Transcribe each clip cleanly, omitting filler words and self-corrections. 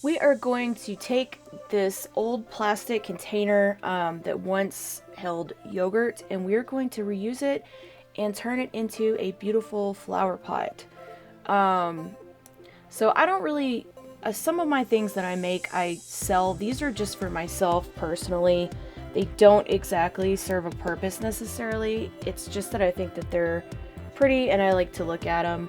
We are going to take this old plastic container that once held yogurt, and we're going to reuse it and turn it into a beautiful flower pot. Um, so I don't really, some of my things that I make, I sell. These are just for myself personally. They don't exactly serve a purpose necessarily. It's just that I think that they're pretty and I like to look at them.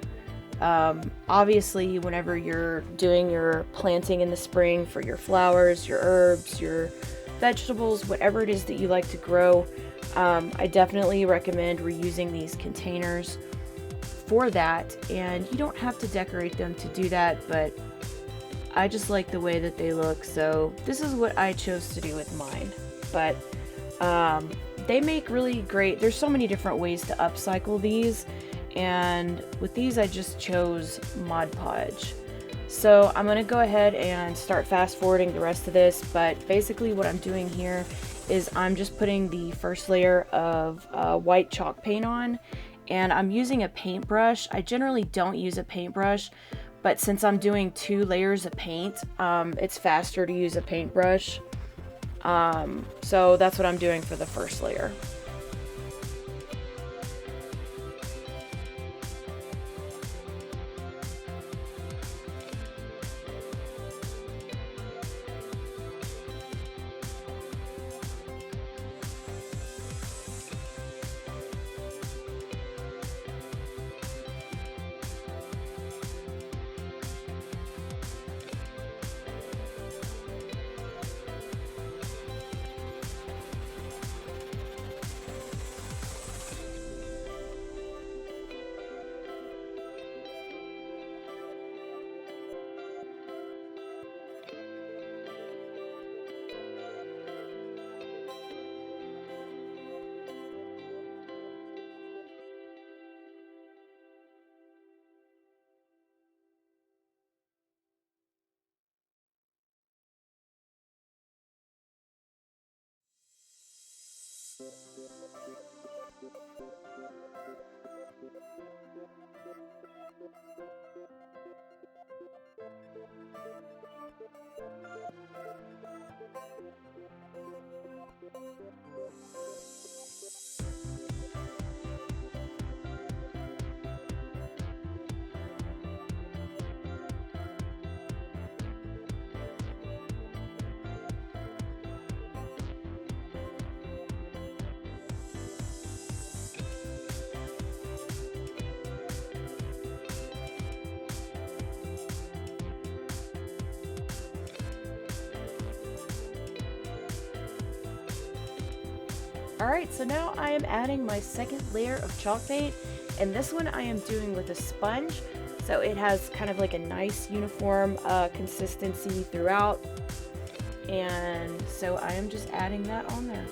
Obviously, whenever you're doing your planting in the spring for your flowers, your herbs, your vegetables, whatever it is that you like to grow, I definitely recommend reusing these containers for that. And you don't have to decorate them to do that, but I just like the way that they look, so this is what I chose to do with mine. But they make really great, there's so many different ways to upcycle these, and with these I just chose Mod Podge. So I'm going to go ahead and start fast forwarding the rest of this, but basically what I'm doing here is I'm just putting the first layer of white chalk paint on, and I'm using a paintbrush. I generally don't use a paintbrush, but since I'm doing 2 layers of paint, it's faster to use a paintbrush. So that's what I'm doing for the first layer. Alright, so now I am adding my second layer of chalk paint, and this one I am doing with a sponge, so it has kind of like a nice uniform consistency throughout, and so I am just adding that on there.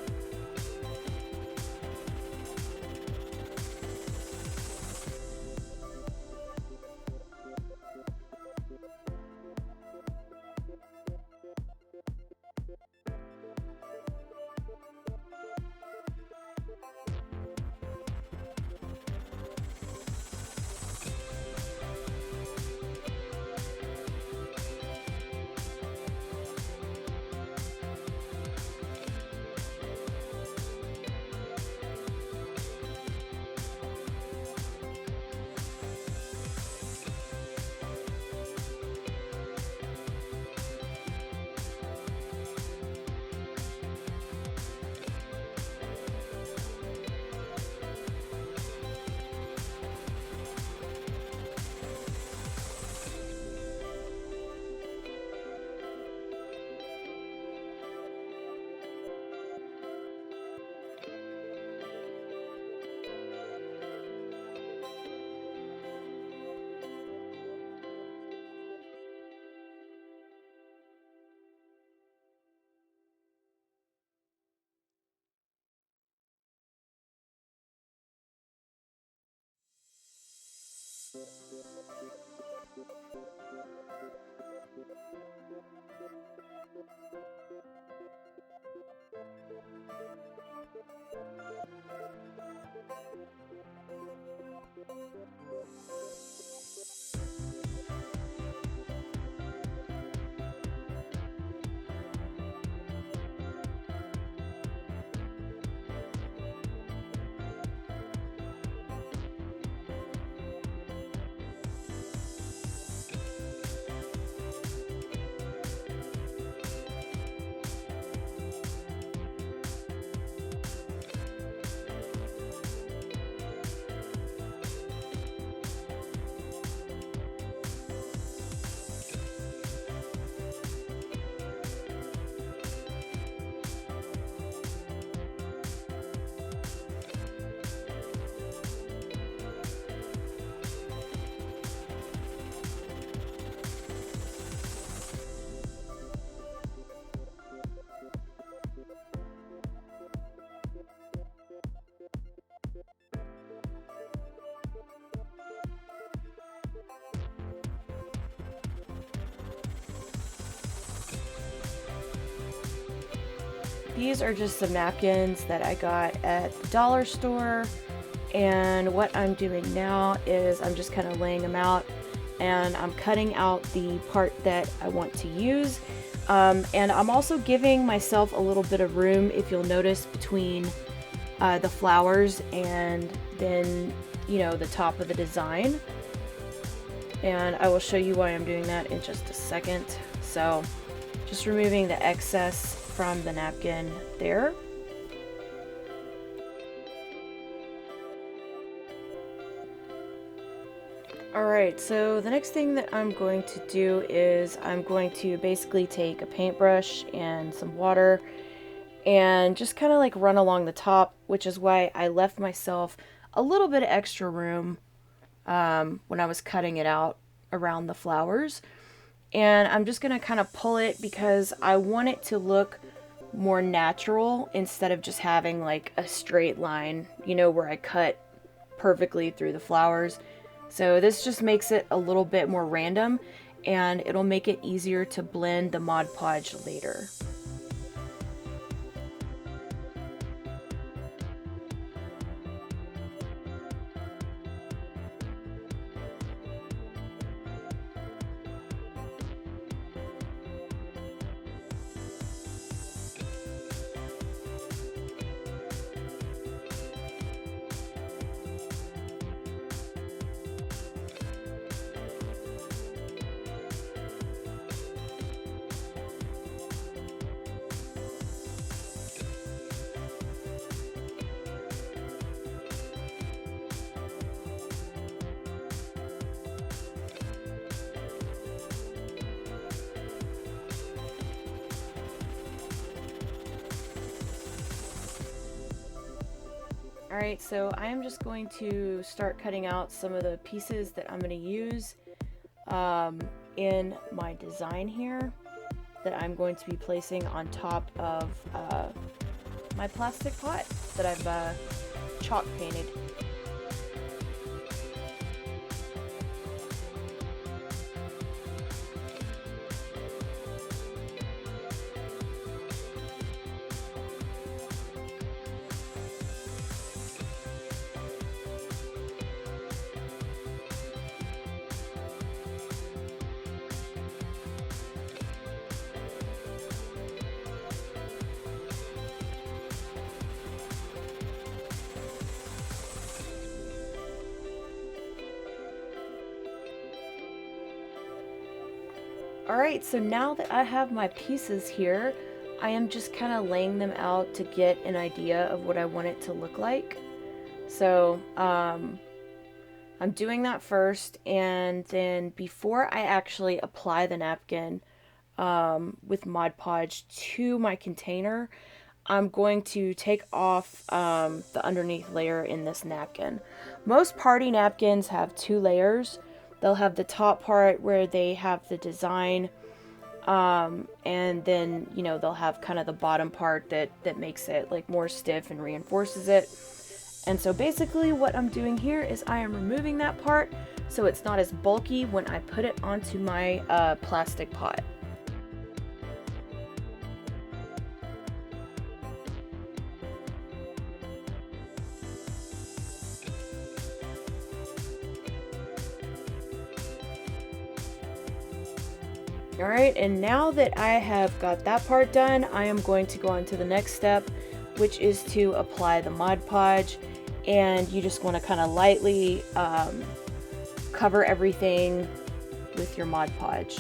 These are just some napkins that I got at the dollar store, and what I'm doing now is I'm just kind of laying them out, and I'm cutting out the part that I want to use, and I'm also giving myself a little bit of room, if you'll notice, between the flowers and then, you know, the top of the design. And I will show you why I'm doing that in just a second. So just removing the excess from the napkin there. Alright, so the next thing that I'm going to do is I'm going to basically take a paintbrush and some water and just kind of like run along the top, which is why I left myself a little bit of extra room when I was cutting it out around the flowers. And I'm just going to kind of pull it because I want it to look more natural instead of just having like a straight line, you know, where I cut perfectly through the flowers. So this just makes it a little bit more random, and it'll make it easier to blend the Mod Podge later. Alright, so I am just going to start cutting out some of the pieces that I'm going to use in my design here that I'm going to be placing on top of my plastic pot that I've chalk painted. Alright, so now that I have my pieces here, I am just kind of laying them out to get an idea of what I want it to look like. So, I'm doing that first, and then before I actually apply the napkin with Mod Podge to my container, I'm going to take off the underneath layer in this napkin. Most party napkins have two layers. They'll have the top part where they have the design, and then, you know, they'll have kind of the bottom part that makes it like more stiff and reinforces it. And so basically what I'm doing here is I am removing that part so it's not as bulky when I put it onto my plastic pot. Alright, and now that I have got that part done, I am going to go on to the next step, which is to apply the Mod Podge. And you just want to kind of lightly cover everything with your Mod Podge.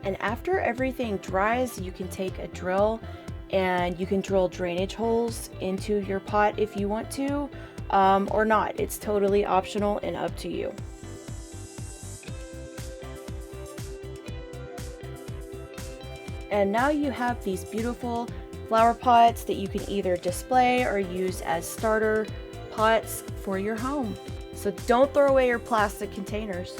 And after everything dries, you can take a drill and you can drill drainage holes into your pot if you want to, or not. It's totally optional and up to you. And now you have these beautiful flower pots that you can either display or use as starter pots for your home. So don't throw away your plastic containers.